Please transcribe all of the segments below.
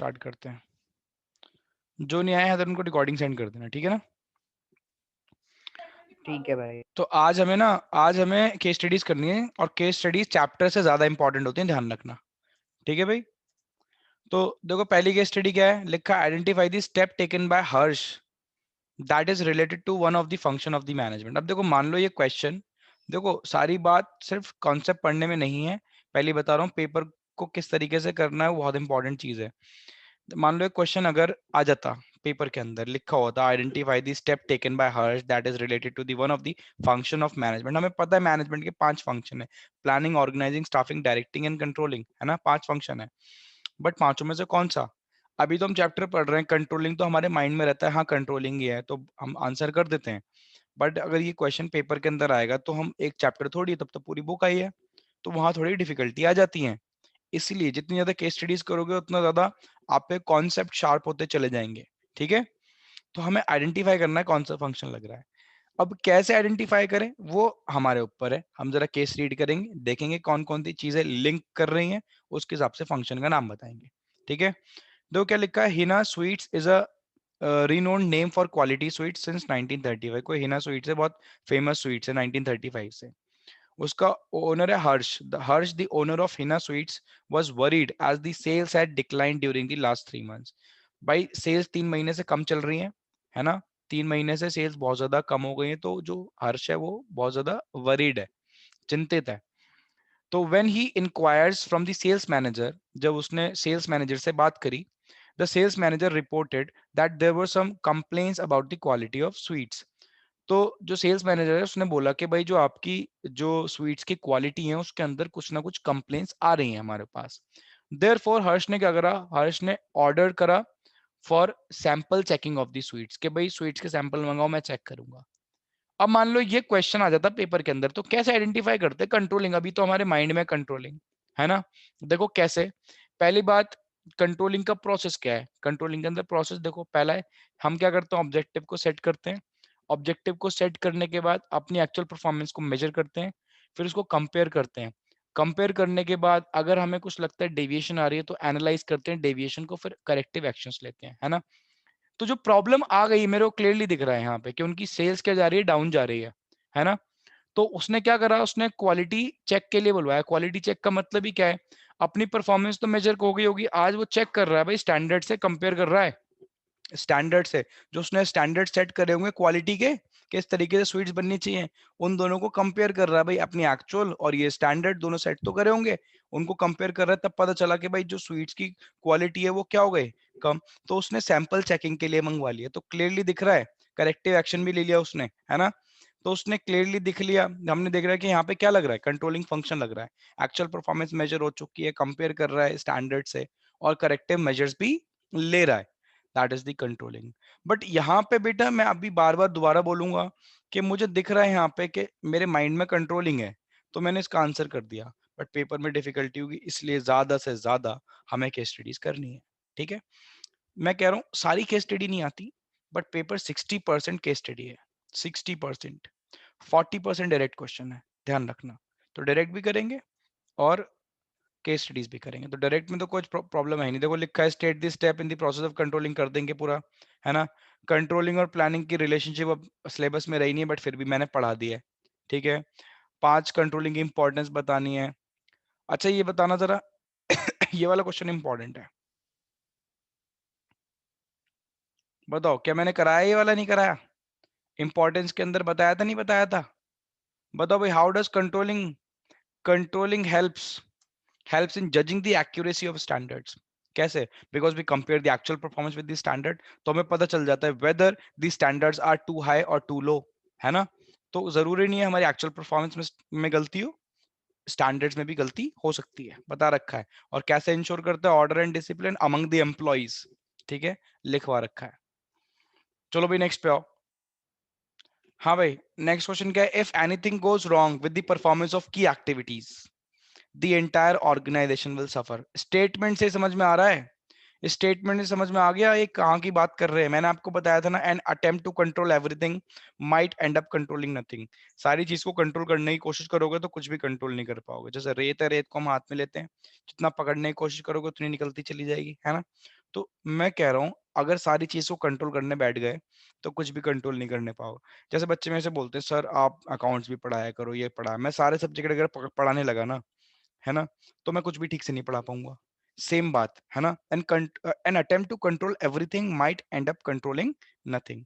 Start करते हैं। जो नहीं आया है तो उनको रिकॉर्डिंग सेंड कर देना, ठीक है ना। ठीक है भाई। तो आज हमें केस स्टडीज करनी है, और केस स्टडीज चैप्टर से ज्यादा इंपॉर्टेंट होती है, ध्यान रखना, ठीक है भाई। तो देखो पहली केस स्टडी क्या है, लिखा identify the step taken by Harsh that is related to one of the function of the management. अब देखो मान लो ये क्वेश्चन, देखो सारी बात सिर्फ कॉन्सेप्ट पढ़ने में नहीं है, पहले बता रहा हूँ पेपर को किस तरीके से करना है, वो बहुत इंपॉर्टेंट चीज है। तो मान लो एक क्वेश्चन अगर आ जाता पेपर के अंदर, लिखा होता identify the step taken by Harsh that is related to the one of the function of management. हमें पता है मैनेजमेंट के 5 फंक्शन है, planning, organising, staffing, directing and controlling, है ना, 5 फंक्शन है। बट पांचों में से कौन सा, अभी तो हम चैप्टर पढ़ रहे हैं, कंट्रोलिंग तो हमारे माइंड में रहता है, हाँ कंट्रोलिंग ही है तो हम आंसर कर देते हैं। बट अगर ये क्वेश्चन पेपर के अंदर आएगा तो हम एक चैप्टर थोड़ी, तब तो पूरी बुक आई है, तो वहां थोड़ी डिफिकल्टी आ जाती है। इसलिए जितनी ज्यादा केस स्टडीज करोगे उतना ज्यादा आप पे कॉन्सेप्ट शार्प होते चले जाएंगे, ठीक है। तो हमें आइडेंटिफाई करना है कौन सा फंक्शन लग रहा है। अब कैसे आइडेंटिफाई करें वो हमारे ऊपर है, हम जरा केस रीड करेंगे, देखेंगे कौन कौन सी चीजें लिंक कर रही हैं, उसके हिसाब से फंक्शन का नाम बताएंगे, ठीक है। देखो क्या लिखा है, Hina sweets is a renowned name for quality sweets since 1935। कोई हिना स्वीट्स है, बहुत फेमस स्वीट्स है 1935 से। उसका ओनर है Harsh, Harsh the owner of Hina sweets was worried as the sales had declined during the last 3 months. भाई सेल्स 3 महीने से कम चल रही हैं, है ना, 3 महीने से सेल्स बहुत ज्यादा कम हो गई हैं, तो जो हर्ष है वो बहुत ज्यादा वरीड है, चिंतित है। तो when he enquires from the sales manager, जब उसने सेल्स मैनेजर से बात करी, the sales manager reported that there were some complaints about the quality of sweets. तो जो सेल्स मैनेजर है उसने बोला कि भाई जो आपकी जो स्वीट्स की क्वालिटी है उसके अंदर कुछ ना कुछ कंप्लेंट्स आ रही हैं हमारे पास। देयरफॉर हर्ष ने क्या करा, हर्ष ने ऑर्डर करा for sample checking of the sweets, के भाई स्वीट्स के सैंपल मंगाओ मैं चेक करूंगा। अब मान लो ये क्वेश्चन आ जाता पेपर के अंदर, तो कैसे आइडेंटिफाई करते, कंट्रोलिंग, अभी तो हमारे माइंड में कंट्रोलिंग है ना। देखो कैसे, पहली बात कंट्रोलिंग का प्रोसेस क्या है, कंट्रोलिंग के अंदर प्रोसेस देखो, पहला है हम क्या करते हैं, ऑब्जेक्टिव को सेट करते हैं, ऑब्जेक्टिव को सेट करने के बाद अपनी एक्चुअल परफॉर्मेंस को मेजर करते हैं, फिर उसको कंपेयर करते हैं, कंपेयर करने के बाद अगर हमें कुछ लगता है डेविएशन आ रही है तो एनालाइज करते हैं डेविएशन को, फिर करेक्टिव एक्शंस लेते हैं, है ना। तो जो प्रॉब्लम आ गई मेरे को क्लियरली दिख रहा है यहाँ पे कि उनकी सेल्स क्या जा रही है, डाउन जा रही है ना। तो उसने क्या करा, उसने क्वालिटी चेक के लिए बुलवाया। क्वालिटी चेक का मतलब ही क्या है, अपनी परफॉर्मेंस तो मेजर हो गई होगी, आज वो चेक कर रहा है भाई, स्टैंडर्ड से कंपेयर कर रहा है, स्टैंडर्ड से, जो उसने स्टैंडर्ड सेट करे होंगे क्वालिटी के, किस तरीके से स्वीट्स बननी चाहिए, उन दोनों को कंपेयर कर रहा है भाई, अपनी एक्चुअल और ये स्टैंडर्ड दोनों सेट तो करे होंगे, उनको कंपेयर कर रहा है, तब पता चला कि भाई जो स्वीट्स की क्वालिटी है वो क्या हो गई, कम। तो उसने सैंपल चेकिंग के लिए मंगवा लिया, तो क्लियरली दिख रहा है, करेक्टिव एक्शन भी ले लिया उसने, है ना। तो उसने क्लियरली दिख लिया, हमने देख रहा है कि यहाँ पे क्या लग रहा है, कंट्रोलिंग फंक्शन लग रहा है, एक्चुअल परफॉर्मेंस मेजर हो चुकी है, कंपेयर कर रहा है स्टैंडर्ड से, और करेक्टिव मेजर्स भी ले रहा है, that is the controlling. But यहाँ पे बेटा मैं अभी बार बार दोबारा बोलूंगा कि मुझे दिख रहा है यहाँ पे कि मेरे माइंड में कंट्रोलिंग है, तो मैंने इसका आंसर कर दिया, बट पेपर में डिफिकल्टी होगी, इसलिए ज्यादा से ज्यादा हमें केस स्टडीज करनी है, ठीक है। मैं कह रहा हूँ सारी केस स्टडी नहीं आती, बट पेपर 60% केस स्टडी है, 60%, 40% डायरेक्ट क्वेश्चन है, ध्यान रखना। तो डायरेक्ट भी करेंगे और केस स्टडीज भी करेंगे, तो डायरेक्ट में तो कुछ प्रॉब्लम है नहीं। देखो लिखा है state the step in the process of controlling, कर देंगे पूरा, है ना। कंट्रोलिंग और प्लानिंग की रिलेशनशिप अब सिलेबस में रही नहीं है, बट फिर भी मैंने पढ़ा दी है, ठीक है। 5 कंट्रोलिंग की इंपॉर्टेंस बतानी है। अच्छा ये बताना जरा ये वाला क्वेश्चन इंपॉर्टेंट है, बताओ क्या मैंने कराया ये वाला, नहीं कराया, इंपॉर्टेंस के अंदर बताया था नहीं बताया था, बताओ भाई, how does controlling, controlling helps in judging the accuracy of standards, कैसे, because we compare the actual performance with the standard, तो हमें पता चल जाता है whether the standards are too high और टू लो, है ना। तो जरूरी नहीं है हमारी एक्चुअल परफॉर्मेंस में गलती हो, स्टैंडर्ड्स में भी गलती हो सकती है, बता रखा है। और कैसे इंश्योर करते हैं order and discipline among the employees, ठीक है, लिखवा रखा है। चलो भाई नेक्स्ट पे आओ। हाँ भाई नेक्स्ट क्वेश्चन क्या है, if anything goes wrong with the performance of key activities the entire organisation will suffer. Statement से समझ में आ रहा है, स्टेटमेंट से समझ में आ गया ये कहाँ की बात कर रहे हैं। मैंने आपको बताया था ना, an attempt to control everything might end up controlling nothing. सारी चीज को कंट्रोल करने की कोशिश करोगे तो कुछ भी कंट्रोल नहीं कर पाओगे। जैसे रेत है, रेत को हम हाथ में लेते हैं, जितना पकड़ने की कोशिश करोगे उतनी निकलती चली जाएगी, है ना। तो मैं कह रहा हूँ अगर सारी चीज को कंट्रोल करने बैठ गए तो कुछ भी कंट्रोल नहीं करने पाओ। जैसे बच्चे मेरे से बोलते हैं सर आप अकाउंट्स भी पढ़ाया करो, ये पढ़ा, मैं सारे सब्जेक्ट अगर पढ़ाने लगा ना, है ना, तो मैं कुछ भी ठीक से नहीं पढ़ा पाऊंगा। सेम बात है ना। An attempt to control everything might end up controlling nothing.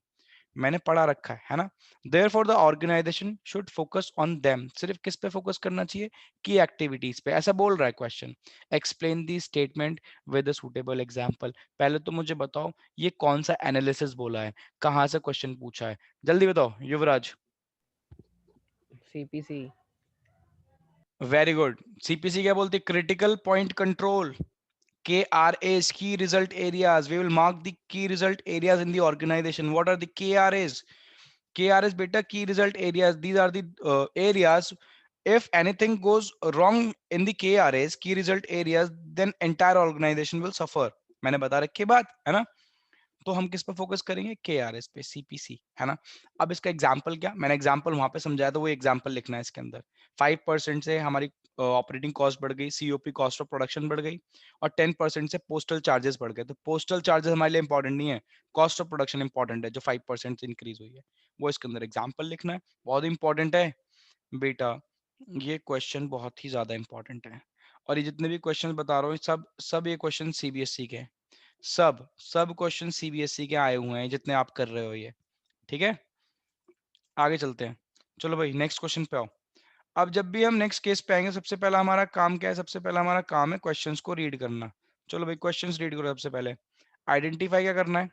मैंने पढ़ा रखा है ना। Therefore the organisation should focus on them. सिर्फ किस पे फोकस करना चाहिए? की एक्टिविटीज पे। ऐसा बोल रहा है question. Explain the statement with a suitable example. पहले तो मुझे बताओ ये कौन सा एनालिसिस बोला है, कहाँ से क्वेश्चन पूछा है, जल्दी बताओ युवराज। सीपीसी। Very good. सीपीसी क्या बोलती है? Critical point control. KRAs, key result areas. We will mark the key result areas in the organization. What are the KRAs? KRAs, beta, key result areas. These are the areas. If anything goes wrong in the KRAs, key result areas, then entire organization will suffer. मैंने बता रखी बात है ना। तो हम किस पे फोकस करेंगे? KRS पे, CPC, है ना। अब इसका एग्जाम्पल क्या, मैंने एग्जाम्पल वहां पे समझाया था, वो एग्जाम्पल लिखना है इसके अंदर। 5% से हमारी ऑपरेटिंग कॉस्ट बढ़ गई, COP कॉस्ट ऑफ प्रोडक्शन बढ़ गई, और 10% से पोस्टल चार्जेस बढ़ गए। तो पोस्टल चार्जेस हमारे लिए इंपॉर्टेंट नहीं है, कॉस्ट ऑफ प्रोडक्शन इंपॉर्टेंट है जो 5% से इंक्रीज हुई है। वो इसके अंदर एग्जाम्पल लिखना है, बहुत इंपॉर्टेंट है बेटा। ये क्वेश्चन बहुत ही ज्यादा इंपॉर्टेंट है। और ये जितने भी क्वेश्चन बता रहा हूँ सब सब ये क्वेश्चन CBSE के हैं। सब सब क्वेश्चन CBSE के आए हुए हैं जितने आप कर रहे हो ये। ठीक है, आगे चलते हैं। चलो भाई नेक्स्ट क्वेश्चन पे आओ। अब जब भी हम नेक्स्ट केस पे आएंगे सबसे पहला हमारा काम क्या है? सबसे पहला हमारा काम है क्वेश्चंस को रीड करना। चलो भाई क्वेश्चंस रीड करो सबसे पहले। आइडेंटिफाई क्या करना है?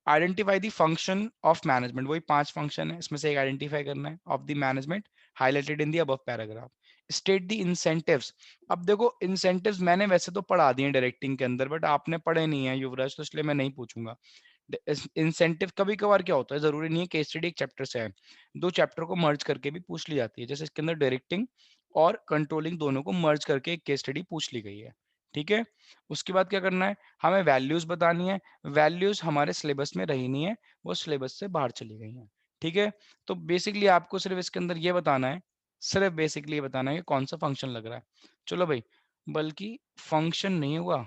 Identify the function of management. वही 5 फंक्शन है, इसमें से एक आइडेंटिफाई करना है of the management highlighted in the above paragraph. State the incentives. अब देखो इंसेंटिव्स मैंने वैसे तो पढ़ा दिए डायरेक्टिंग के अंदर, बट आपने पढ़े नहीं है युवराज, तो इसलिए मैं नहीं पूछूंगा। इंसेंटिव कभी कभार क्या होता है, जरूरी नहीं है केस स्टडी एक चैप्टर से है, 2 चैप्टर को मर्ज करके भी पूछ ली जाती है। जैसे इसके अंदर डायरेक्टिंग और कंट्रोलिंग दोनों को मर्ज करके एक केस स्टडी पूछ ली गई है। ठीक है, उसके बाद क्या करना है? हमें वैल्यूज बतानी है। वैल्यूज हमारे सिलेबस में रही नहीं है, वो सिलेबस से बाहर चली गई हैं। ठीक है, तो बेसिकली आपको सिर्फ इसके अंदर ये बताना है, सिर्फ बेसिकली ये बताना है कि कौन सा फंक्शन लग रहा है। चलो भाई, बल्कि फंक्शन नहीं हुआ,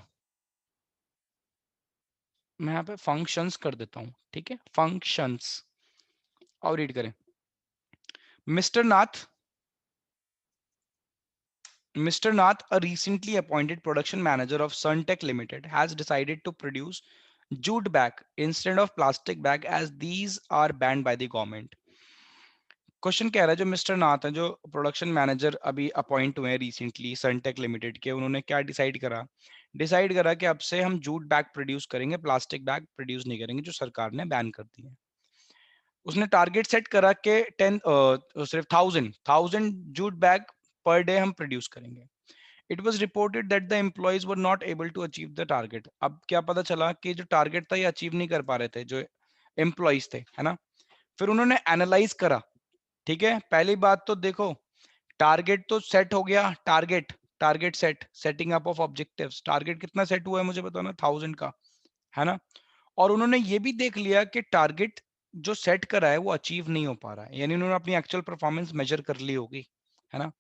मैं यहाँ पे फंक्शंस कर देता हूँ। ठीक है, फंक्शंस। और रीड करें। Mister Nath, Mr. Nath, a recently appointed production manager of Suntech Limited, has decided to produce jute bag instead of plastic bag as these are banned by the government. Question कह रहा है जो mister नाथ है, जो production manager अभी appoint हुए हैं recently Sunteck limited के, उन्होंने क्या डिसाइड करा? डिसाइड करा कि अब से हम जूट बैग प्रोड्यूस करेंगे, प्लास्टिक बैग प्रोड्यूस नहीं करेंगे, जो सरकार ने बैन कर दी है। उसने टारगेट सेट करा कि 10 सिर्फ 1000 जूट बैग पर डे हम प्रोड्यूस करेंगे। It was reported that the employees were not able to achieve the target. अब क्या पता चला कि जो टारगेट था ये अचीव नहीं कर पा रहे थे जो एम्प्लॉयज थे, है ना। फिर उन्होंने एनालाइज करा। ठीक है, पहली बात तो देखो, टारगेट तो सेट हो गया, target target set, setting up of objectives. Target कितना सेट हुआ है मुझे बताना? 1000 का, है ना। और उन्होंने ये भी देख लिया कि टारगेट जो सेट करा है वो अचीव नहीं हो पा रहा है, यानी उन्होंने अपनी एक्चुअल परफॉर्मेंस मेजर कर ली होगी, है ना।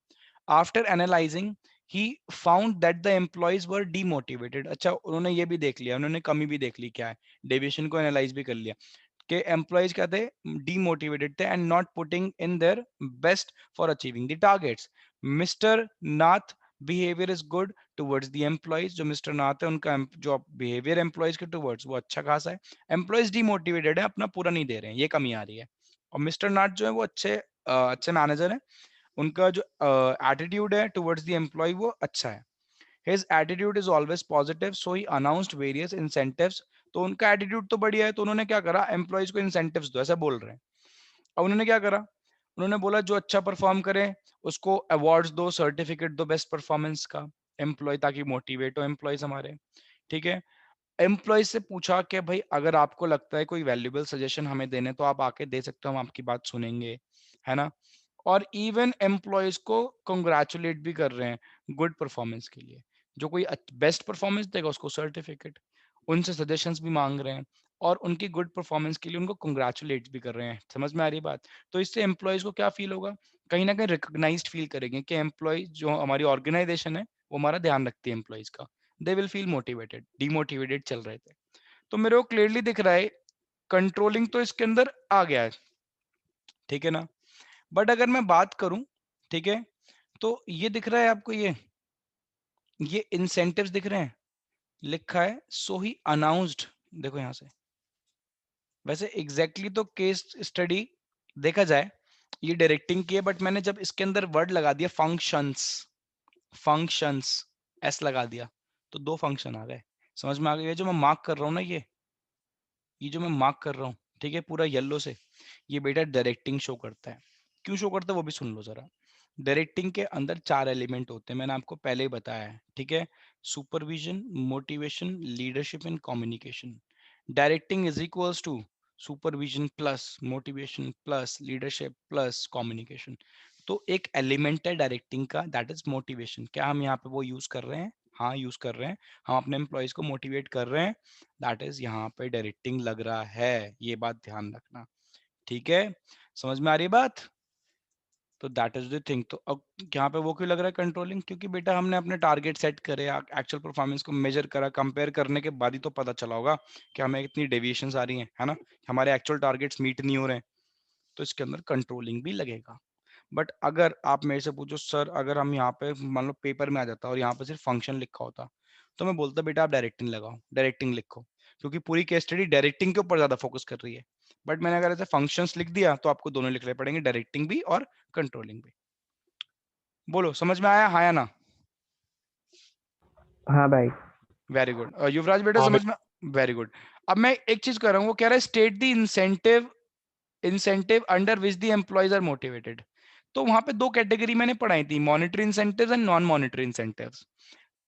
After analysing he found that the employees were demotivated. अच्छा, उन्होंने ये भी देख लिया, उन्होंने कमी भी देख ली क्या है, डेविएशन को एनालाइज भी कर लिया कि एम्प्लॉयज क्या थे? डीमोटिवेटेड थे and not putting in their best for achieving the targets. Mister Nath behaviour is good towards the employees. जो मिस्टर नाथ है उनका जो बिहेवियर एम्प्लॉयज के टुवर्ड्स वो अच्छा खासा है। एम्प्लॉयज डीमोटिवेटेड है, अपना पूरा नहीं दे रहे हैं, ये कमी आ रही है। और मिस्टर नाथ जो है वो अच्छे मैनेजर है, उनका जो एटीट्यूड है टुवर्ड्स द एम्प्लॉय वो अच्छा है। His attitude is always positive, so he announced various incentives. तो उनका एटीट्यूड तो बढ़िया है, तो उन्होंने क्या करा? एम्प्लॉयज को इंसेंटिव्स दो, ऐसा बोल रहे हैं। अब उन्होंने क्या करा? उन्होंने बोला जो अच्छा परफॉर्म करे उसको अवार्ड्स दो, सर्टिफिकेट दो बेस्ट परफॉर्मेंस का, एम्प्लॉय, ताकि मोटिवेट हो एम्प्लॉयज हमारे। ठीक है, एम्प्लॉयज से पूछा कि भाई अगर आपको लगता है कोई वैल्यूएबल सजेशन हमें देने तो आप आके दे सकते हो, हम आपकी बात सुनेंगे, है ना। और इवन एम्प्लॉयज को कंग्रेचुलेट भी कर रहे हैं गुड परफॉर्मेंस के लिए। जो कोई बेस्ट परफॉर्मेंस देगा उसको सर्टिफिकेट, उनसे सजेशंस भी मांग रहे हैं, और उनकी गुड परफॉर्मेंस के लिए उनको कंग्रेचुलेट भी कर रहे हैं। समझ में आ रही बात? तो इससे एम्प्लॉयज को क्या फील होगा? कहीं ना कहीं रिकॉग्नाइज्ड फील करेंगे कि एम्प्लॉय जो हमारी ऑर्गेनाइजेशन है वो हमारा ध्यान रखती है एम्प्लॉयज का। They will feel motivated, demotivated चल रहे थे। तो मेरे को क्लियरली दिख रहा है कंट्रोलिंग तो इसके अंदर आ गया है, ठीक है ना। बट अगर मैं बात करूं, ठीक है, तो ये दिख रहा है आपको, ये इंसेंटिव्स दिख रहे हैं, लिखा है सो ही अनाउंस्ड, देखो यहां से। वैसे एग्जैक्टली तो केस स्टडी देखा जाए ये डायरेक्टिंग की है, बट मैंने जब इसके अंदर वर्ड लगा दिया फंक्शंस, फंक्शंस एस लगा दिया, तो दो फंक्शन आ गए। समझ में आ गया? ये जो मैं मार्क कर रहा हूँ ना, ये जो मैं मार्क कर रहा हूँ, ठीक है, पूरा येलो से, ये बेटा डायरेक्टिंग शो करता है। क्यों शो करता है वो भी सुन लो जरा। डायरेक्टिंग के अंदर 4 एलिमेंट होते हैं, मैंने आपको पहले ही बताया है, ठीक है। Supervision, motivation, leadership and communication. Directing is equals to supervision plus motivation plus leadership plus communication. तो एक एलिमेंट है डायरेक्टिंग का, दैट इज मोटिवेशन। क्या हम यहाँ पे वो यूज कर रहे हैं? हाँ यूज कर रहे हैं, हम अपने एम्प्लॉयज को मोटिवेट कर रहे हैं, दैट इज यहाँ पे डायरेक्टिंग लग रहा है, ये बात ध्यान रखना, ठीक है। समझ में आ रही है बात? तो दैट इज द थिंग। तो अब यहाँ पे वो क्यों लग रहा है कंट्रोलिंग? क्योंकि बेटा हमने अपने टारगेट सेट करे, एक्चुअल परफॉर्मेंस को मेजर करा, कंपेयर करने के बाद ही तो पता चला होगा कि हमें इतनी डेविएशंस आ रही हैं, है ना, हमारे एक्चुअल टारगेट्स मीट नहीं हो रहे हैं, तो इसके अंदर कंट्रोलिंग भी लगेगा। बट अगर आप मेरे से पूछो सर, अगर हम यहाँ पे मान लो पेपर में आ जाता और यहाँ पे सिर्फ फंक्शन लिखा होता, तो मैं बोलता बेटा आप डायरेक्टिंग लगाओ, डायरेक्टिंग लिखो, क्योंकि पूरी केस स्टडी डायरेक्टिंग के ऊपर ज्यादा फोकस कर रही है। बट मैंने अगर ऐसे फंक्शंस लिख दिया तो आपको दोनों लिखने पड़ेंगे, डायरेक्टिंग भी और कंट्रोलिंग भी। बोलो समझ में आया, हाँ या ना? हाँ भाई। Very good. युवराज बेटा हाँ समझ में? Very good. अब मैं एक चीज कर रहा हूँ, वो कह रहा है state the incentive, incentive under which the employees are motivated. तो वहां पे दो कैटेगरी मैंने पढ़ाई थी, monetary incentives and non monetary incentives.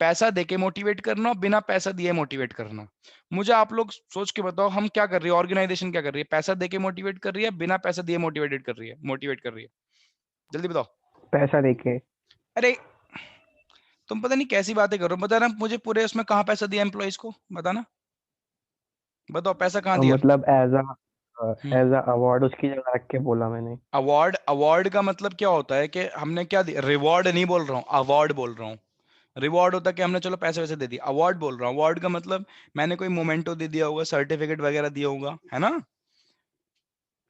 पैसा देके मोटिवेट करना और बिना पैसा दिए मोटिवेट करना। मुझे आप लोग सोच के बताओ, हम क्या कर रही है, ऑर्गेनाइजेशन क्या कर रही है, पैसा देके मोटिवेट कर रही है, बिना पैसा दिए मोटिवेटेड कर रही है, मोटिवेट कर रही है? जल्दी बताओ। पैसा देके। अरे तुम पता नहीं कैसी बातें कर रहे हो, बताना मुझे पूरे उसमें कहाँ पैसा दिया एम्प्लॉयज को, बताना, बताओ पैसा कहाँ दिया? मतलब हम्म। एज अ अवार्ड उसकी जगह रख के बोला मैंने। अवार्ड, अवार्ड का मतलब क्या होता है कि हमने क्या दिया, रिवॉर्ड नहीं बोल रहा हूँ, अवार्ड बोल रहा हूँ। रिवॉर्ड होता है कि हमने चलो पैसे वैसे दे दिए, अवार्ड बोल रहा हूँ। अवार्ड का मतलब मैंने कोई मोमेंटो दे दिया होगा, सर्टिफिकेट वगैरह दिया होगा, है ना,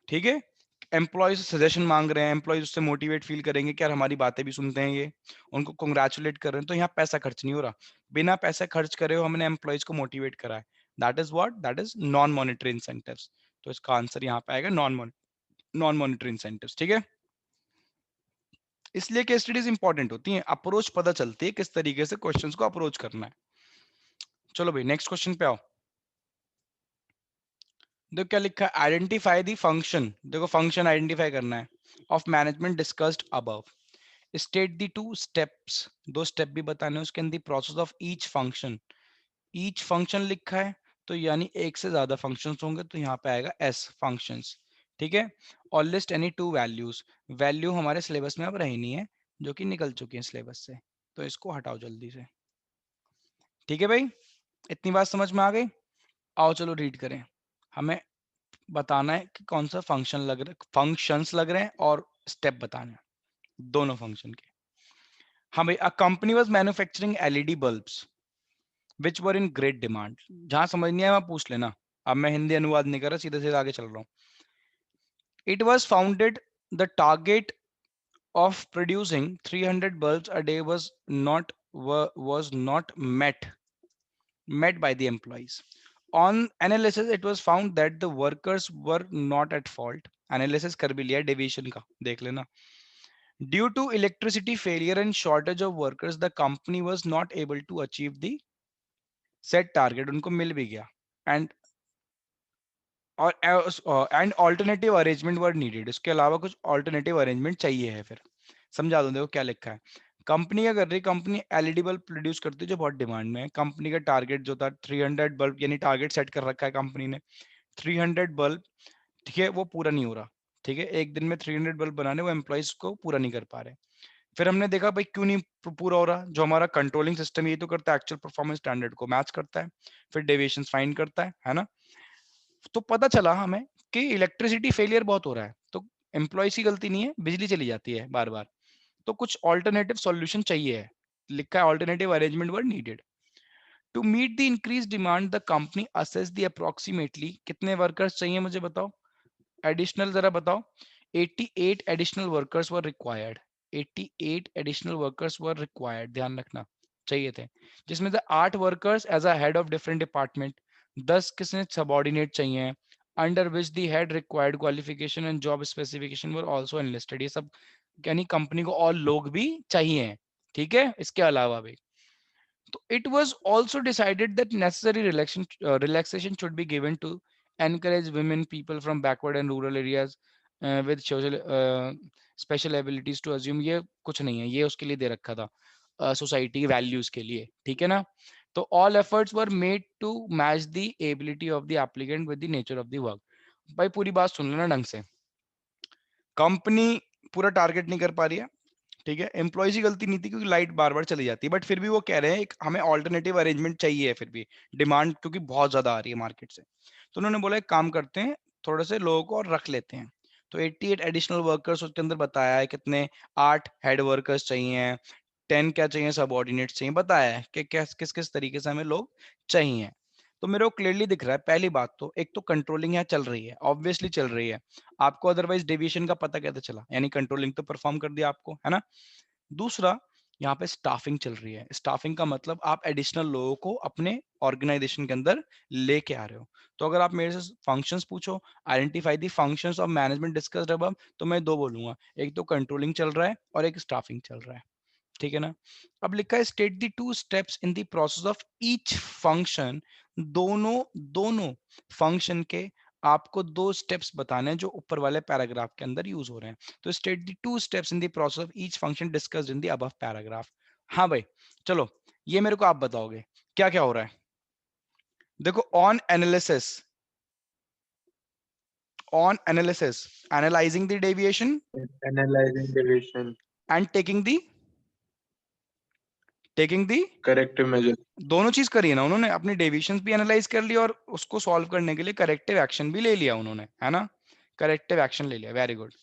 ठीक है। एम्प्लॉयज सजेशन मांग रहे हैं, एम्प्लॉयज उससे मोटिवेट फील करेंगे कि यार हमारी बातें भी सुनते हैं ये, उनको कंग्रेचुलेट कर रहे हैं, तो यहाँ पैसा खर्च नहीं हो रहा। बिना पैसे खर्च करे हो हमने एम्प्लॉयज को मोटिवेट करा है, that is what, that is non monetary incentives. तो इसका आंसर यहाँ पे आएगा नॉन मॉनिटरी इंसेंटिव्स, ठीक है। इसलिए केस स्टडीज इंपॉर्टेंट होती हैं, अप्रोच पता चलती है किस तरीके से क्वेश्चंस को अप्रोच करना है। चलो भाई नेक्स्ट क्वेश्चन पे आओ। देखो क्या लिखा है, आइडेंटिफाई दी फंक्शन, देखो फंक्शन आइडेंटिफाई करना है, of management discussed above. State the two steps, दो स्टेप भी बताने हैं उसके अंदर, process of each function, each function लिखा है तो यानी एक से ज्यादा फंक्शंस होंगे, तो यहाँ पे आएगा एस फंक्शंस, ठीक है। और list any two values, value हमारे सिलेबस में अब रही नहीं है, जो कि निकल चुकी है सिलेबस से, तो इसको हटाओ जल्दी से, ठीक है भाई, इतनी बात समझ में आ गई? आओ चलो रीड करें। हमें बताना है कि कौन सा फंक्शन लग रहा है, फंक्शंस लग रहे हैं और स्टेप बताने हैं दोनों फंक्शन के। हाँ भाई, a company was manufacturing LED bulbs which were in great demand. जहां समझ नहीं आया वहां पूछ लेना, अब मैं हिंदी अनुवाद नहीं कर रहा, सीधे सीधे आगे चल रहा हूँ। It was founded, the target of producing 300 bulbs a day was not met by the employees. On analysis, it was found that the workers were not at fault. Analysis कर भी लिया deviation का, देख लेना. Due to electricity failure and shortage of workers, the company was not able to achieve the set target. उनको मिल भी गया. And और and alternative arrangement were needed, इसके अलावा कुछ ऑल्टरनेटिव अरेंजमेंट चाहिए है। फिर समझा दो, देखो क्या लिखा है। कंपनी क्या कर रही है, कंपनी एलईडी बल्ब प्रोड्यूस करती है जो बहुत डिमांड में है। कंपनी का टारगेट जो था 300 बल्ब, यानी टारगेट सेट कर रखा है कंपनी ने 300 बल्ब, ठीक है, वो पूरा नहीं हो रहा, ठीक है, एक दिन में 300 बल्ब बनाने, वो एम्प्लॉइज को पूरा नहीं कर पा रहे। फिर हमने देखा भाई क्यों नहीं पूरा हो रहा, जो हमारा कंट्रोलिंग सिस्टम ये तो करता है, एक्चुअल परफॉर्मेंस स्टैंडर्ड को मैच करता है, फिर डेविएशन फाइंड करता है ना। तो पता चला हमें कि इलेक्ट्रिसिटी फेलियर बहुत हो रहा है, तो एम्प्लॉयज की गलती नहीं है, बिजली चली जाती है बार बार, तो कुछ ऑल्टरनेटिव सॉल्यूशन चाहिए है, लिखा है alternative arrangement were needed. To meet the increase demand the company assess the approximately, कितने वर्कर्स चाहिए मुझे बताओ एडिशनल, जरा बताओ। 88 additional workers were required, 88 additional workers were required, ध्यान रखना चाहिए थे, जिसमें से 8 workers as a head of different department, 10 किसने सबॉर्डिनेट चाहिए, under which the head required qualification and job specification were also enlisted, ये सब यानी कंपनी को और लोग भी चाहिए, ठीक है, इसके अलावा भी। तो it was also decided that necessary relaxation should be given to encourage women, people from backward and rural areas with social special abilities to assume, ये कुछ नहीं है, ये उसके लिए दे रखा था सोसाइटी वैल्यूज के लिए, ठीक है ना। तो all efforts were made to match the ability of the applicant with the nature of the work। भाई पूरी बात सुन लेना ढंग से, कंपनी पूरा टारगेट नहीं कर पा रही है, ठीक है, एम्प्लॉयज की गलती नहीं थी क्योंकि लाइट बार बार चली जाती है, बट फिर भी वो कह रहे हैं एक हमें ऑल्टरनेटिव अरेंजमेंट चाहिए है, फिर भी डिमांड क्योंकि बहुत ज्यादा आ रही है मार्केट से, तो उन्होंने बोला एक काम करते हैं, थोड़े से लोगों को और रख लेते हैं। तो 88 एडिशनल वर्कर्स उसके अंदर बताया है, कितने, 8 हेड वर्कर्स चाहिए, 10 क्या चाहिए, सबऑर्डिनेट्स चाहिए, बताया है कि किस किस तरीके से हमें लोग चाहिए। तो मेरे को क्लियरली दिख रहा है, पहली बात तो एक तो कंट्रोलिंग यहाँ चल रही है, ऑब्वियसली चल रही है, आपको अदरवाइज डेविएशन का पता कैसे चला, यानी कंट्रोलिंग तो परफॉर्म कर दिया आपको, है ना। दूसरा, यहाँ पे स्टाफिंग चल रही है, स्टाफिंग का मतलब आप एडिशनल लोगों को अपने ऑर्गेनाइजेशन के अंदर लेके आ रहे हो। तो अगर आप मेरे से फंक्शंस पूछो, identify the functions of management discussed above, तो मैं दो बोलूंगा, एक तो कंट्रोलिंग चल रहा है और एक स्टाफिंग चल रहा है, ठीक है ना। अब लिखा है state the two steps in the process of each function, दोनों दोनों फंक्शन के आपको दो स्टेप्स बताने हैं जो ऊपर वाले पैराग्राफ के अंदर यूज हो रहे हैं। तो state the two steps in the process of each function discussed in the above paragraph. हाँ भाई, चलो ये मेरे को आप बताओगे क्या क्या हो रहा है। देखो, on analysis analysing the deviation Analyzing deviation, and taking the, corrective measure. दोनों चीज करी है ना उन्होंने, अपनी डेविएशंस भी एनालाइज कर लिया और उसको सॉल्व करने के लिए करेक्टिव एक्शन भी ले लिया उन्होंने, है ना, करेक्टिव एक्शन ले लिया, वेरी गुड।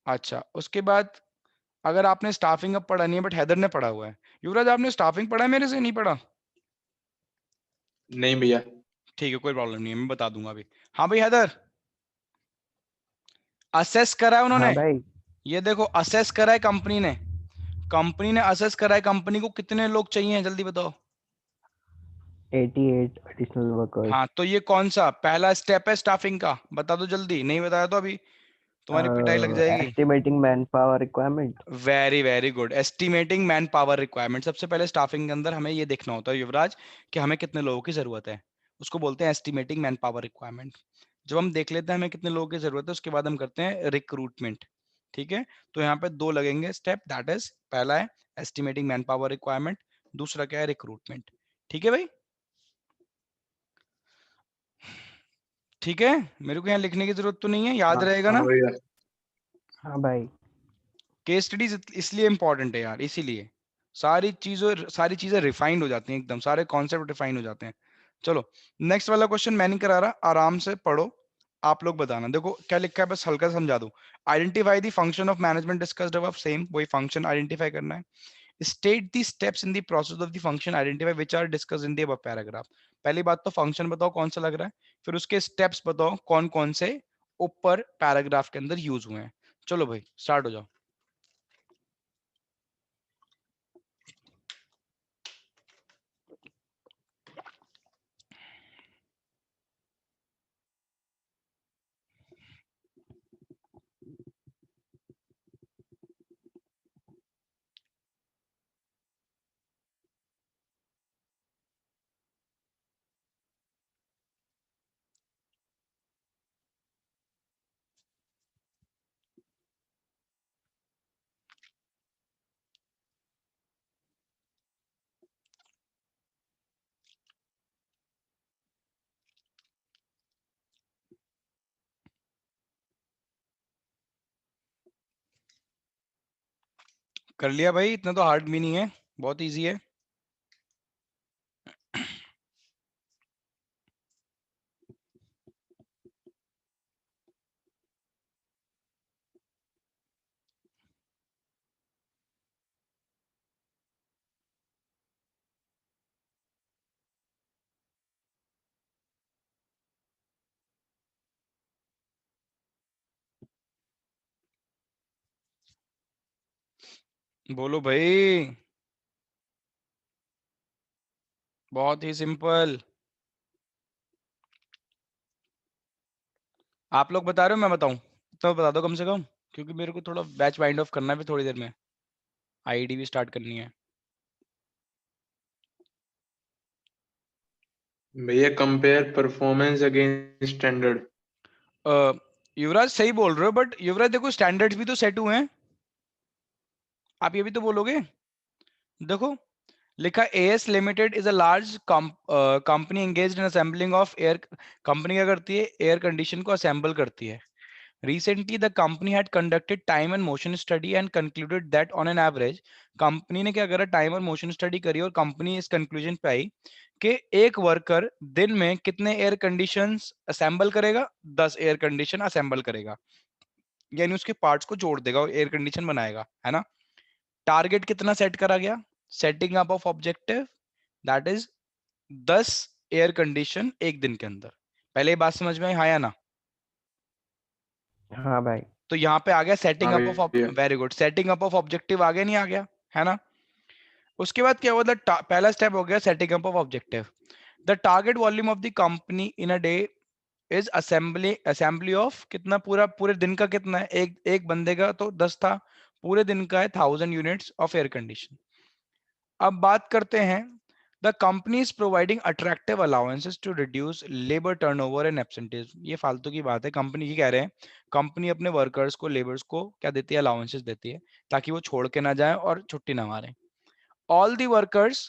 अच्छा, उसके बाद अगर आपने स्टाफिंग अब पढ़ा नहीं है बट हैदर ने पढ़ा हुआ है, युवराज आपने स्टाफिंग पढ़ा है मेरे से, नहीं पढ़ा? नहीं भैया। ठीक है, कोई प्रॉब्लम नहीं है, मैं बता दूंगा अभी। हाँ भाई हैदर, असेस करा है हाँ उन्होंने, भाई। ये देखो असेस करा है कंपनी ने असेस करा है, कंपनी को कितने लोग चाहिए जल्दी बताओ। 88 एडिशनल वर्कर्स। हाँ, तो ये कौन सा पहला स्टेप है स्टाफिंग का, बता दो जल्दी, नहीं बताया तो अभी तुम्हारी पिटाई लग जाएगी। Estimating man power requirement. Very very good, estimating man power requirement, सबसे पहले स्टाफिंग के अंदर हमें ये देखना होता है युवराज कि हमें कितने लोगों की जरूरत है, उसको बोलते हैं एस्टिमेटिंग मैन पावर रिक्वायरमेंट। जब हम देख लेते हैं हमें कितने लोगों की जरूरत है, उसके बाद हम करते हैं रिक्रूटमेंट, ठीक है। तो यहाँ पे दो लगेंगे स्टेप, दैट इज पहला है एस्टिमेटिंग मैन पावर रिक्वायरमेंट, दूसरा क्या है, रिक्रूटमेंट, ठीक है भाई, ठीक है। मेरे को यहाँ लिखने की जरूरत तो नहीं है, याद हाँ रहेगा हाँ ना। भैया। हाँ भाई। केस स्टडीज इसलिए इंपॉर्टेंट है यार, इसीलिए सारी चीजें रिफाइंड हो जाती हैं एकदम, सारे कॉन्सेप्ट रिफाइंड हो जाते हैं। चलो, नेक्स्ट वाला क्वेश्चन मैं नहीं करा रहा, आराम से पढ़ो, आप लोग बताना। देखो क्या लिखा है, बस हल्का सा समझा दूं। Identify the function of management discussed above, same वही फंक्शन आइडेंटिफाई करना है। State the steps in the process of the function identify which are discussed in the above paragraph. पहली बात तो फंक्शन बताओ कौन सा लग रहा है, फिर उसके स्टेप्स बताओ कौन कौन से ऊपर पैराग्राफ के अंदर यूज हुए हैं। चलो भाई स्टार्ट हो जाओ। कर लिया भाई, इतना तो हार्ड भी नहीं है, बहुत इजी है। बोलो भाई, बहुत ही सिंपल। आप लोग बता रहे हो मैं बताऊं? तो बता दो कम से कम, क्योंकि मेरे को थोड़ा बैच वाइंड ऑफ करना है फिर थोड़ी देर में, आईडी भी स्टार्ट करनी है। भैया कंपेयर परफॉर्मेंस अगेंस्ट स्टैंडर्ड। युवराज सही बोल रहे हो, बट युवराज देखो स्टैंडर्ड्स भी तो सेट हुए हैं, आप ये भी तो बोलोगे। देखो लिखा as limited is a large company engaged in assembling of air. Company क्या करती है? एयर कंडीशन को असेंबल करती है। Recently, the company had conducted time and motion study and concluded that on an average, company ने क्या करा? Time और मोशन स्टडी करी और कंपनी इस कंक्लूजन पे आई कि एक वर्कर दिन में कितने एयर कंडीशंस असेंबल करेगा? 10 एयर कंडीशन असेंबल करेगा, यानी उसके पार्ट्स को जोड़ देगा और एयर कंडीशन बनाएगा, है ना। टारगेट कितना सेट करा गया? Setting up of objective, that is 10 air condition एक दिन के अंदर। पहले ये बात समझ में आई, हाँ या ना? हाँ भाई। तो यहाँ पे आ गया सेटिंग हाँ अप ऑफ, भैया। Very good, setting up of objective आ गया, नहीं आ गया? है ना। उसके बाद क्या हुआ? पहला स्टेप हो गया setting up of objective. The target volume of the company in a day is assembly of, कितना पूरा पूरे दिन का कितना है? एक एक बंदे का तो 10 था, पूरे दिन का है 1000 यूनिट्स ऑफ एयर कंडीशन। अब बात करते हैं, the company is providing attractive allowances to reduce labour turnover and absenteeism. ये फालतू की बात है, कंपनी की कह रहे हैं, कंपनी अपने वर्कर्स को, लेबर्स को क्या देती है? अलाउंसेस देती है, ताकि वो छोड़ के ना जाए और छुट्टी ना मारे। all the workers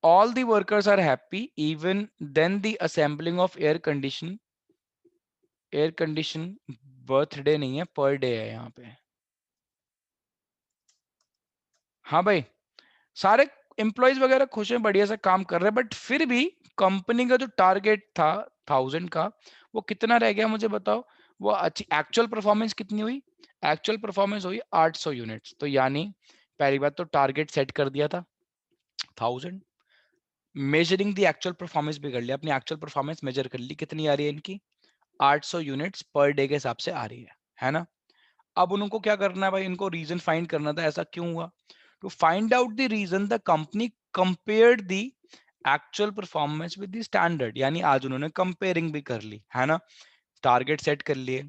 all the workers are happy even then the assembling of air condition birthday नहीं है, पर डे है यहाँ पे। हाँ भाई, सारे एम्प्लॉयज वगैरह खुश हैं, बढ़िया से काम कर रहे हैं, बट फिर भी कंपनी का जो टारगेट था 1000 का, वो कितना रह गया मुझे बताओ? वो अच्छी एक्चुअल परफॉर्मेंस कितनी हुई? एक्चुअल परफॉर्मेंस हुई 800 यूनिट्स। तो यानी पहली बात तो टारगेट सेट कर दिया था 1000, मेजरिंग द एक्चुअल परफॉर्मेंस भी कर लिया, अपनी एक्चुअल परफॉर्मेंस मेजर कर ली, कितनी आ रही है इनकी? 800 यूनिट्स पर डे के हिसाब से आ रही है ना। अब उनको क्या करना है भाई? इनको रीजन फाइंड करना था, ऐसा क्यों हुआ। To find out the reason, the company compared the actual performance with the standard, यानी आज उन्होंने कंपेयरिंग भी कर ली, है ना। टारगेट सेट कर लिए,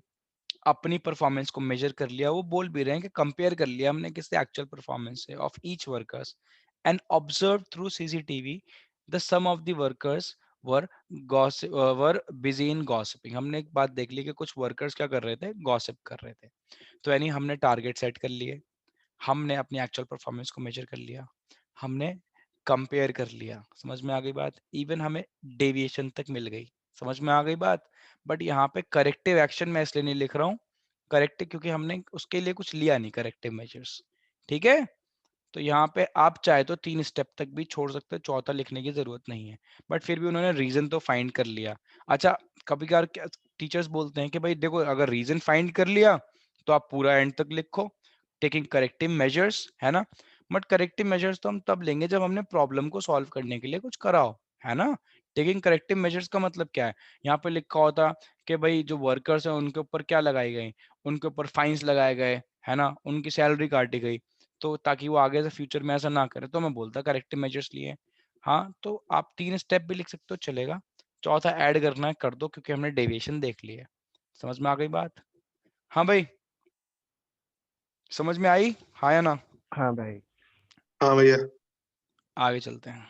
अपनी परफॉर्मेंस को मेजर कर लिया, वो बोल भी रहे हैं कि कंपेयर कर लिया हमने किससे? एक्चुअल परफॉर्मेंस से of each workers, and observe through CCTV the some of the workers were were busy in gossiping. हमने एक बात देख ली कि कुछ वर्कर्स क्या कर रहे थे? गॉसिप कर रहे थे। तो यानी हमने टारगेट सेट कर लिए, हमने अपनी एक्चुअल परफॉर्मेंस को मेजर कर लिया, हमने कंपेयर कर लिया, समझ में आ गई बात? इवन हमें डेविएशन तक मिल गई, समझ में आ गई बात? बट यहाँ पे करेक्टिव एक्शन मैं इसलिए नहीं लिख रहा हूँ करेक्टिव, क्योंकि हमने उसके लिए कुछ लिया नहीं करेक्टिव मेजर्स, ठीक है। तो यहाँ पे आप चाहे तो 3 स्टेप तक भी छोड़ सकते हो, चौथा लिखने की जरूरत नहीं है, बट फिर भी उन्होंने रीजन तो फाइंड कर लिया। अच्छा, कभी कभार टीचर्स बोलते हैं कि भाई देखो, अगर रीजन फाइंड कर लिया तो आप पूरा एंड तक लिखो, टेकिंग करेक्टिव मेजर्स, है ना। बट करेक्टिव मेजर्स तो हम तब लेंगे जब हमने प्रॉब्लम को सॉल्व करने के लिए कुछ करा हो, है ना। टेकिंग करेक्टिव मेजर्स का मतलब क्या है? यहाँ पे लिखा होता कि भाई जो वर्कर्स हैं उनके ऊपर क्या लगाई गई? उनके ऊपर फाइन्स लगाए गए, है ना, उनकी सैलरी काटी गई, तो ताकि वो आगे से फ्यूचर में ऐसा ना करे, तो मैं बोलता करेक्टिव मेजर्स लिए। हाँ, तो आप 3 स्टेप भी लिख सकते हो, चलेगा। चौथा ऐड करना है कर दो, क्योंकि हमने डेविएशन देख ली है। समझ में आ गई बात? हाँ भाई, समझ में आई, हाँ या ना? हाँ भाई। हाँ भैया। आगे चलते हैं।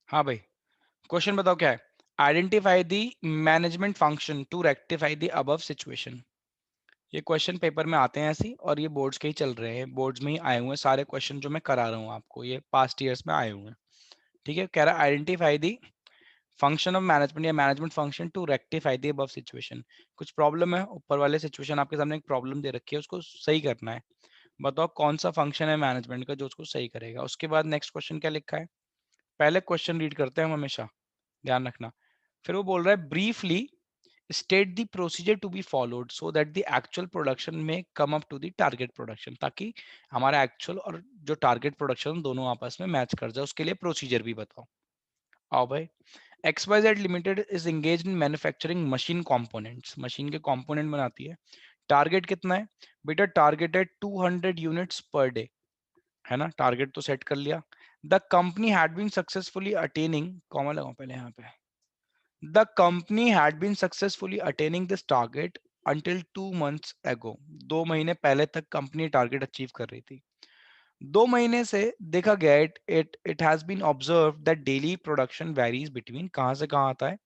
हाँ भाई, क्वेश्चन बताओ क्या है? Identify the management function to rectify the above situation. ये क्वेश्चन पेपर में आते हैं ऐसे, और ये बोर्ड्स के ही चल रहे हैं, बोर्ड्स में ही आए हुए हैं सारे क्वेश्चन जो मैं करा रहा हूँ आपको, ये पास्ट ईयर्स में आए हुए हैं, ठीक है। कह रहा है identify the function of management या management function to rectify the above situation. कुछ प्रॉब्लम है, ऊपर वाले सिचुएशन आपके सामने एक प्रॉब्लम दे रखी है, उसको सही करना है। बताओ कौन सा फंक्शन है मैनेजमेंट का जो उसको सही करेगा। उसके बाद नेक्स्ट क्वेश्चन क्या लिखा है? पहले क्वेश्चन रीड करते हैं हम हमेशा, ध्यान रखना। फिर वो बोल रहा है briefly state the procedure to be followed so that the actual production may come up to the target production, ताकि हमारा actual और जो target production दोनों आपस में मैच कर जाए, उसके लिए प्रोसीजर भी बताओ। आओ भाई, XYZ Limited is engaged in manufacturing machine components, machine के component बनाती है। टारगेट कितना है बेटा? टारगेट है 200 यूनिट्स पर डे, है ना? टारगेट तो सेट कर लिया। The company had been successfully attaining, comma लगाओ पहले यहाँ पे, the company had been successfully attaining this target until 2 months ago, 2 महीने पहले तक कंपनी टारगेट अचीव कर रही थी। 2 महीने से देखा गया it has been observe that daily production varies between, कहां से कहां आता है?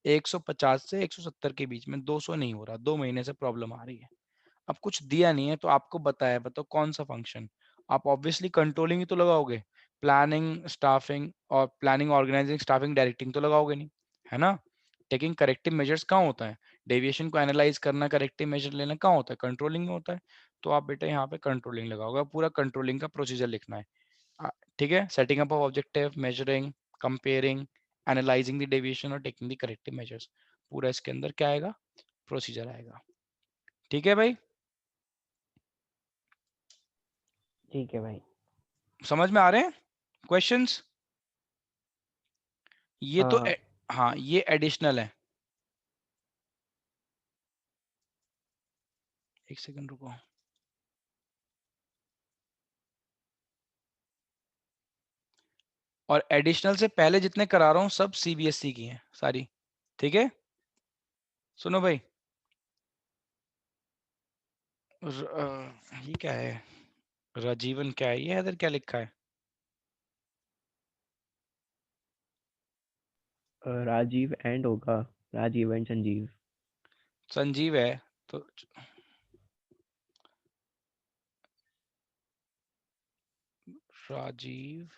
150 से 170 के बीच में, 200 नहीं हो रहा। 2 महीने से प्रॉब्लम आ रही है। अब कुछ दिया नहीं है तो आपको बताया, बताओ कौन सा फंक्शन? आप ऑब्वियसली कंट्रोलिंग ही तो लगाओगे, प्लानिंग स्टाफिंग, और प्लानिंग ऑर्गेनाइजिंग स्टाफिंग डायरेक्टिंग तो लगाओगे नहीं, है ना? टेकिंग करेक्टिव मेजर्स कहाँ होता है? डेविएशन को एनालाइज करना, करेक्टिव मेजर लेना कहाँ होता है? कंट्रोलिंग में होता है। तो आप बेटा यहाँ पे कंट्रोलिंग लगाओगे, पूरा कंट्रोलिंग का प्रोसीजर लिखना है। ठीक है, setting up of objective, measuring, comparing, analysing the deviation और टेकिंग द करेक्टिव मेजर्स, पूरा इसके अंदर क्या आएगा? प्रोसीजर आएगा। ठीक है भाई, ठीक है भाई। समझ में आ रहे हैं क्वेश्चंस? ये तो हाँ हाँ, ये एडिशनल है। एक सेकंड रुको, और एडिशनल से पहले जितने करा रहा हूं सब सीबीएसई की हैं सारी। ठीक है, सुनो भाई, ये क्या है? राजीवन क्या है ये? इधर क्या लिखा है? राजीव एंड होगा, राजीव एंड संजीव। संजीव है तो Rajeev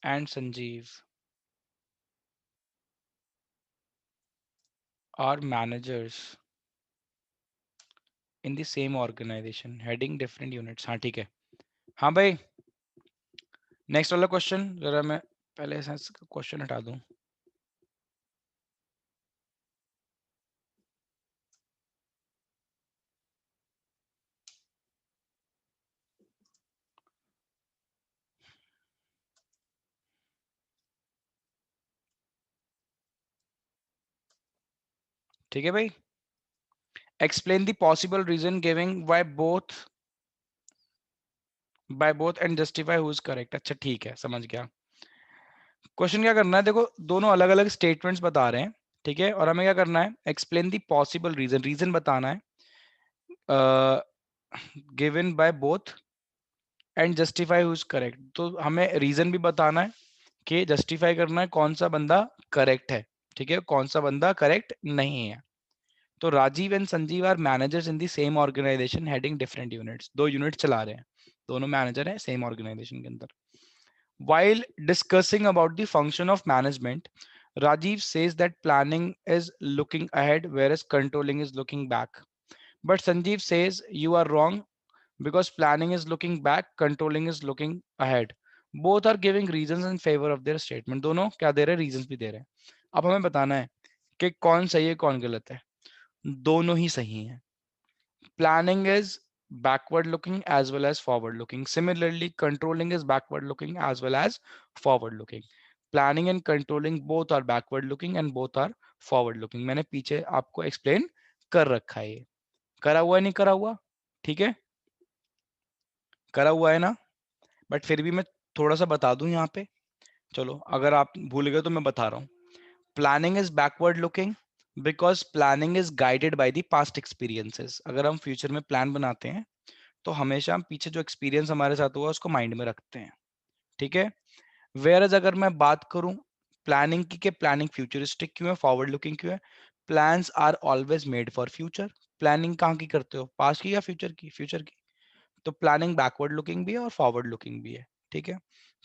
and Sanjeev are managers in the same organisation heading different units. हाँ ठीक है। हाँ भाई, नेक्स्ट वाला क्वेश्चन, जरा मैं पहले क्वेश्चन हटा दूं। ठीक है भाई, explain the possible reason giving by both and justify who is correct। अच्छा ठीक है, समझ गया। क्वेश्चन क्या करना है? देखो, दोनों अलग अलग स्टेटमेंट्स बता रहे हैं, ठीक है, और हमें क्या करना है? Explain the possible reason, reason बताना है given by both and justify who is correct. तो हमें रीजन भी बताना है कि जस्टिफाई करना है कौन सा बंदा करेक्ट है, ठीक है, कौन सा बंदा करेक्ट नहीं है। तो Rajeev and Sanjeev are managers in the same organisation heading different units, 2 unit चला रहे हैं, दोनों मैनेजर हैं सेम ऑर्गेनाइजेशन के अंदर। While discussing about the function of management, Rajiv says that planning is looking ahead whereas controlling is looking back. But Sanjeev says you are wrong because planning is looking back, controlling is looking ahead. Both are giving reasons in favor of their statement. दोनों क्या दे रहे हैं? Reasons भी दे रहे हैं। अब हमें बताना है कि कौन सही है कौन गलत है। दोनों ही सही हैं। Planning is backward looking as well as forward looking. Similarly, controlling is backward looking as well as forward looking. Planning and controlling both are backward looking and both are forward looking. मैंने पीछे आपको explain कर रखा है, ये करा हुआ है नहीं करा हुआ? ठीक है, करा हुआ है ना? बट फिर भी मैं थोड़ा सा बता दूं यहाँ पे। चलो, अगर आप भूल गए तो मैं बता रहा हूँ। Planning is backward looking because planning is guided by the past experiences. अगर हम फ्यूचर में प्लान बनाते हैं तो हमेशा हम पीछे जो एक्सपीरियंस हमारे साथ हुआ उसको माइंड में रखते हैं, ठीक है। वेयर अगर मैं बात करूं प्लानिंग की, प्लानिंग फ्यूचरिस्टिक क्यों है, फॉरवर्ड लुकिंग क्यों है? Plans are always made for future. Planning कहाँ की करते हो, पास्ट की या फ्यूचर की? फ्यूचर की। तो प्लानिंग बैकवर्ड लुकिंग भी है और फॉरवर्ड लुकिंग भी है, ठीक है।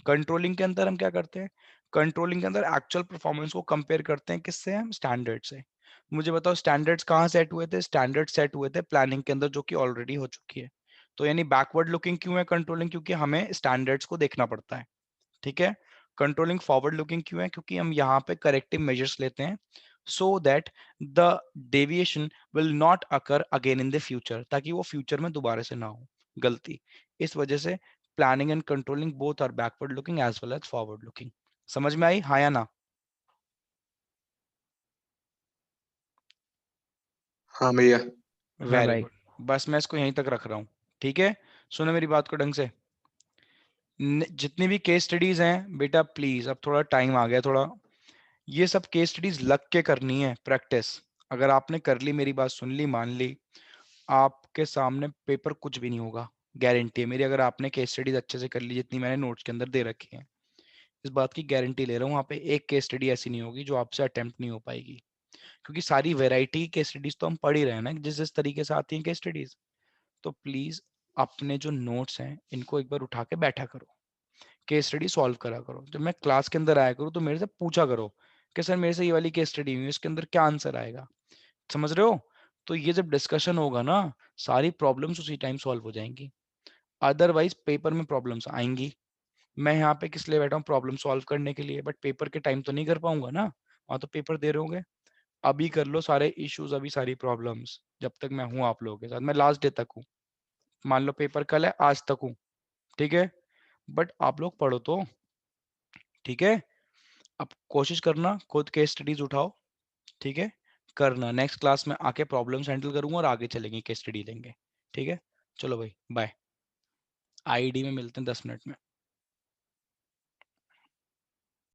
कंट्रोलिंग के अंदर हम क्या करते हैं? कंट्रोलिंग के अंदर एक्चुअल परफॉर्मेंस को कंपेयर करते हैं, किससे? हम स्टैंडर्ड से। मुझे बताओ स्टैंडर्ड्स कहाँ सेट हुए थे? स्टैंडर्ड सेट हुए थे प्लानिंग के अंदर, जो कि ऑलरेडी हो चुकी है। तो यानी बैकवर्ड लुकिंग क्यों है कंट्रोलिंग? क्योंकि हमें स्टैंडर्ड्स को देखना पड़ता है, ठीक है। कंट्रोलिंग फॉरवर्ड लुकिंग क्यों है? क्योंकि हम यहाँ पे करेक्टिव मेजर्स लेते हैं। so that the deviation will not occur again in the future, ताकि वो future में दोबारा से ना हो गलती। इस वजह से planning and controlling both are backward looking as well as forward looking। समझ में आई, हाँ या ना? हाँ भैया। हाँ वेरी भाई। गुड, बस मैं इसको यहीं तक रख रहा हूँ। ठीक है, सुनो मेरी बात को ढंग से। जितनी भी केस स्टडीज हैं बेटा, प्लीज अब थोड़ा टाइम आ गया, थोड़ा ये सब केस स्टडीज लग के करनी है, प्रैक्टिस। अगर आपने कर ली, मेरी बात सुन ली, मान ली, आपके सामने पेपर कुछ भी नहीं होगा, गारंटी है मेरी। अगर आपने केस स्टडीज अच्छे से कर ली जितनी मैंने नोट्स के अंदर दे रखी है, इस बात की गारंटी ले रहा हूँ, वहाँ पे एक केस स्टडी ऐसी नहीं होगी जो आपसे अटेम्प्ट नहीं हो पाएगी। क्योंकि सारी वेराइटी की केस स्टडीज तो हम पढ़ ही रहे हैं ना, जिस जिस तरीके से आती हैं केस स्टडीज। तो प्लीज अपने जो नोट्स हैं इनको एक बार उठा के बैठा करो, केस स्टडी सॉल्व करा करो। जब मैं क्लास के अंदर आया करूँ तो मेरे से पूछा करो कि सर मेरे से ये वाली केस स्टडी हुई, इसके अंदर क्या आंसर आएगा। समझ रहे हो? तो ये जब डिस्कशन होगा ना, सारी प्रॉब्लम्स उसी टाइम सॉल्व हो जाएंगी। अदरवाइज पेपर में प्रॉब्लम्स आएंगी। मैं यहाँ पे किस लिए बैठा हूँ? प्रॉब्लम सॉल्व करने के लिए, बट पेपर के टाइम तो नहीं कर पाऊंगा ना, वहां तो पेपर दे रहे होंगे। अभी कर लो सारे इश्यूज, अभी सारी प्रॉब्लम्स, जब तक मैं हूँ आप लोगों के साथ, मैं लास्ट डे तक हूँ। मान लो पेपर कल है, आज तक हूँ, ठीक है? बट आप लोग पढ़ो तो, ठीक है? अब कोशिश करना खुद केस स्टडीज उठाओ, ठीक है? करना, नेक्स्ट क्लास में आके प्रॉब्लम्स हैंडल करूंगा और आगे चलेंगे, केस स्टडी लेंगे। ठीक है, चलो भाई बाय। आईडी में मिलते हैं 10 मिनट में।